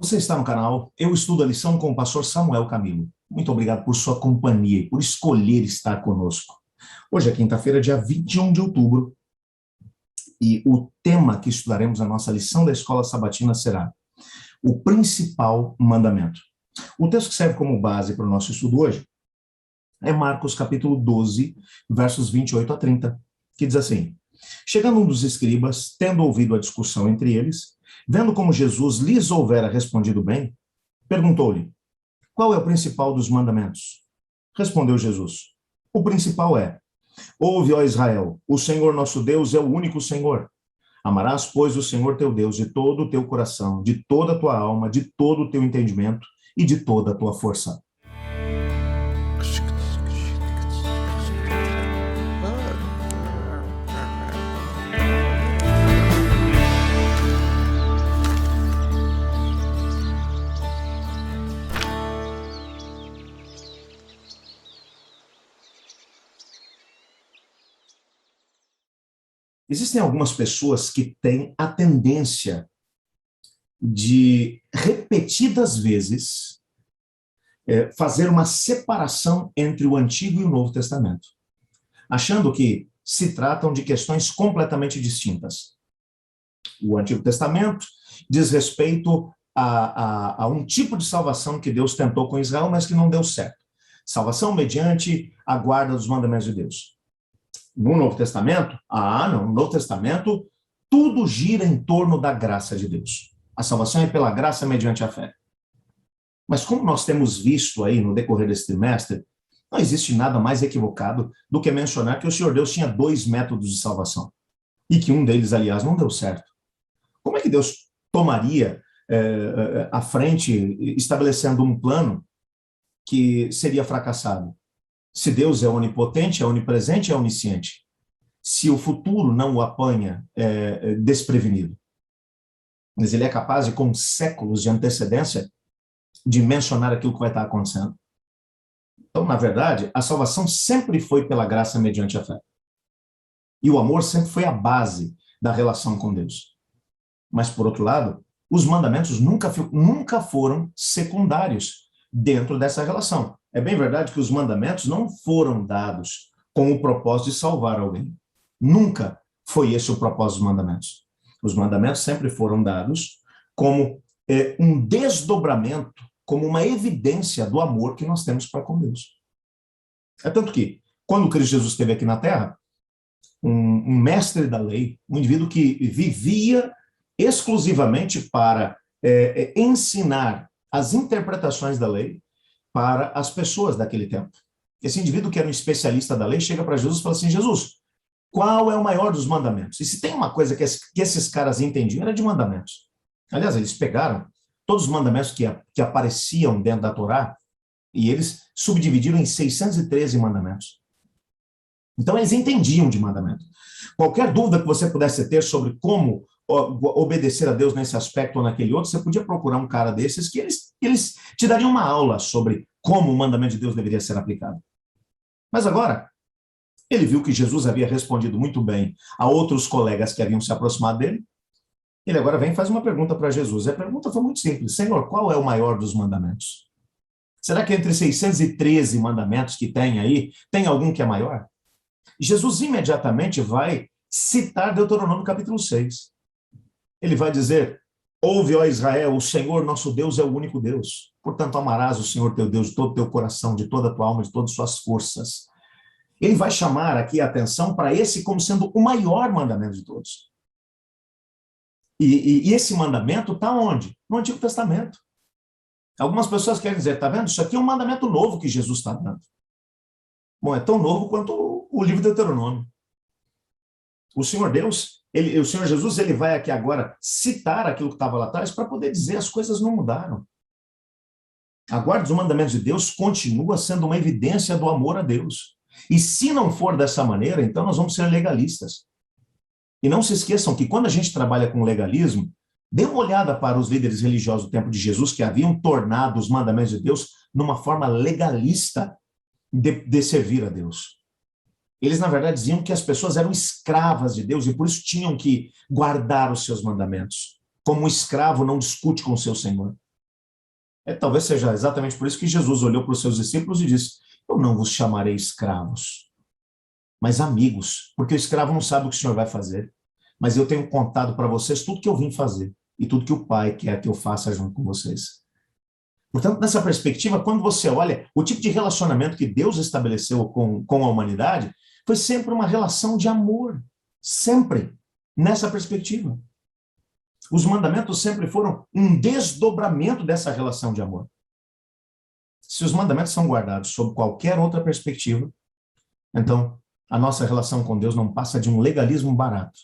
Você está no canal Eu Estudo a Lição com o pastor Samuel Camilo. Muito obrigado por sua companhia e por escolher estar conosco. Hoje é quinta-feira, dia 21 de outubro, e o tema que estudaremos na nossa lição da Escola Sabatina será o principal mandamento. O texto que serve como base para o nosso estudo hoje é Marcos capítulo 12, versos 28 a 30, que diz assim: Chegando um dos escribas, tendo ouvido a discussão entre eles, vendo como Jesus lhes houvera respondido bem, perguntou-lhe: Qual é o principal dos mandamentos? Respondeu Jesus: O principal é: Ouve, ó Israel, o Senhor nosso Deus é o único Senhor. Amarás, pois, o Senhor teu Deus de todo o teu coração, de toda a tua alma, de todo o teu entendimento e de toda a tua força. Existem algumas pessoas que têm a tendência de, repetidas vezes, fazer uma separação entre o Antigo e o Novo Testamento, achando que se tratam de questões completamente distintas. O Antigo Testamento diz respeito a um tipo de salvação que Deus tentou com Israel, mas que não deu certo. Salvação mediante a guarda dos mandamentos de Deus. No Novo Testamento, no Novo Testamento, tudo gira em torno da graça de Deus. A salvação é pela graça mediante a fé. Mas como nós temos visto aí no decorrer desse trimestre, não existe nada mais equivocado do que mencionar que o Senhor Deus tinha 2 métodos de salvação. E que um deles, aliás, não deu certo. Como é que Deus tomaria à frente, estabelecendo um plano que seria fracassado? Se Deus é onipotente, é onipresente, é onisciente. Se o futuro não o apanha desprevenido. Mas ele é capaz de, com séculos de antecedência, de mencionar aquilo que vai estar acontecendo. Então, na verdade, a salvação sempre foi pela graça mediante a fé. E o amor sempre foi a base da relação com Deus. Mas, por outro lado, os mandamentos nunca foram secundários dentro dessa relação. É bem verdade que os mandamentos não foram dados com o propósito de salvar alguém. Nunca foi esse o propósito dos mandamentos. Os mandamentos sempre foram dados como um desdobramento, como uma evidência do amor que nós temos para com Deus. É tanto que, quando Cristo Jesus esteve aqui na Terra, um mestre da lei, um indivíduo que vivia exclusivamente para ensinar as interpretações da lei para as pessoas daquele tempo. Esse indivíduo que era um especialista da lei chega para Jesus e fala assim: Jesus, qual é o maior dos mandamentos? E se tem uma coisa que esses caras entendiam, era de mandamentos. Aliás, eles pegaram todos os mandamentos que apareciam dentro da Torá e eles subdividiram em 613 mandamentos. Então, eles entendiam de mandamento. Qualquer dúvida que você pudesse ter sobre como obedecer a Deus nesse aspecto ou naquele outro, você podia procurar um cara desses que eles te dariam uma aula sobre como o mandamento de Deus deveria ser aplicado. Mas agora, ele viu que Jesus havia respondido muito bem a outros colegas que haviam se aproximado dele. Ele agora vem e faz uma pergunta para Jesus. E a pergunta foi muito simples: Senhor, qual é o maior dos mandamentos? Será que entre 613 mandamentos que tem aí, tem algum que é maior? Jesus imediatamente vai citar Deuteronômio capítulo 6. Ele vai dizer: Ouve, ó Israel, o Senhor nosso Deus é o único Deus. Portanto, amarás o Senhor teu Deus de todo o teu coração, de toda a tua alma, de todas as suas forças. Ele vai chamar aqui a atenção para esse como sendo o maior mandamento de todos. E esse mandamento está onde? No Antigo Testamento. Algumas pessoas querem dizer: está vendo? Isso aqui é um mandamento novo que Jesus está dando. Bom, é tão novo quanto o livro de Deuteronômio. O Senhor Deus, o Senhor Jesus, ele vai aqui agora citar aquilo que estava lá atrás para poder dizer: as coisas não mudaram. A guarda dos mandamentos de Deus continua sendo uma evidência do amor a Deus. E se não for dessa maneira, então nós vamos ser legalistas. E não se esqueçam que quando a gente trabalha com legalismo, dê uma olhada para os líderes religiosos do tempo de Jesus que haviam tornado os mandamentos de Deus numa forma legalista de servir a Deus. Eles, na verdade, diziam que as pessoas eram escravas de Deus e por isso tinham que guardar os seus mandamentos. Como um escravo não discute com o seu senhor. Talvez seja exatamente por isso que Jesus olhou para os seus discípulos e disse: eu não vos chamarei escravos, mas amigos, porque o escravo não sabe o que o Senhor vai fazer, mas eu tenho contado para vocês tudo que eu vim fazer e tudo que o Pai quer que eu faça junto com vocês. Portanto, nessa perspectiva, quando você olha o tipo de relacionamento que Deus estabeleceu com a humanidade, foi sempre uma relação de amor, sempre, nessa perspectiva. Os mandamentos sempre foram um desdobramento dessa relação de amor. Se os mandamentos são guardados sob qualquer outra perspectiva, então a nossa relação com Deus não passa de um legalismo barato.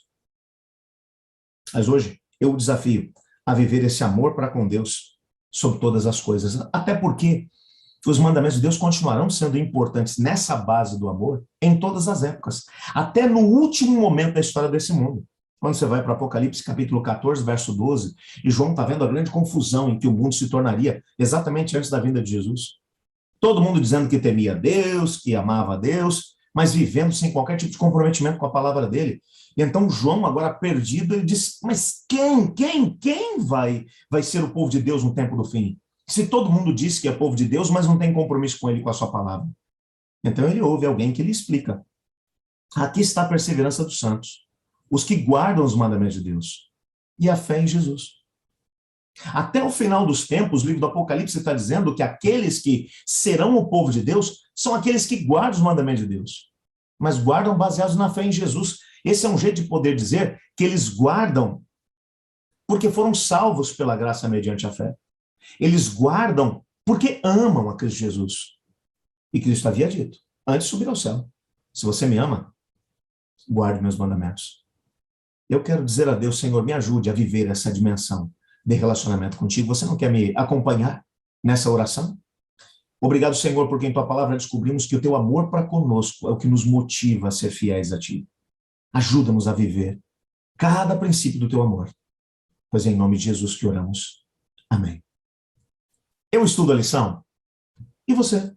Mas hoje eu o desafio a viver esse amor para com Deus sobre todas as coisas. Até porque os mandamentos de Deus continuarão sendo importantes nessa base do amor em todas as épocas. Até no último momento da história desse mundo. Quando você vai para Apocalipse capítulo 14, verso 12, e João está vendo a grande confusão em que o mundo se tornaria exatamente antes da vinda de Jesus. Todo mundo dizendo que temia Deus, que amava a Deus, mas vivendo sem qualquer tipo de comprometimento com a palavra dele. E então João, agora perdido, ele diz: mas quem vai ser o povo de Deus no tempo do fim? Se todo mundo diz que é povo de Deus, mas não tem compromisso com ele, com a sua palavra. Então ele ouve alguém que lhe explica. Aqui está a perseverança dos santos, os que guardam os mandamentos de Deus e a fé em Jesus. Até o final dos tempos, o livro do Apocalipse está dizendo que aqueles que serão o povo de Deus são aqueles que guardam os mandamentos de Deus, mas guardam baseados na fé em Jesus. Esse é um jeito de poder dizer que eles guardam porque foram salvos pela graça mediante a fé. Eles guardam porque amam a Cristo Jesus. E Cristo havia dito, antes de subir ao céu: se você me ama, guarde meus mandamentos. Eu quero dizer a Deus: Senhor, me ajude a viver essa dimensão de relacionamento contigo. Você não quer me acompanhar nessa oração? Obrigado, Senhor, porque em tua palavra descobrimos que o teu amor para conosco é o que nos motiva a ser fiéis a ti. Ajuda-nos a viver cada princípio do teu amor, pois é em nome de Jesus que oramos. Amém. Eu estudo a lição. E você?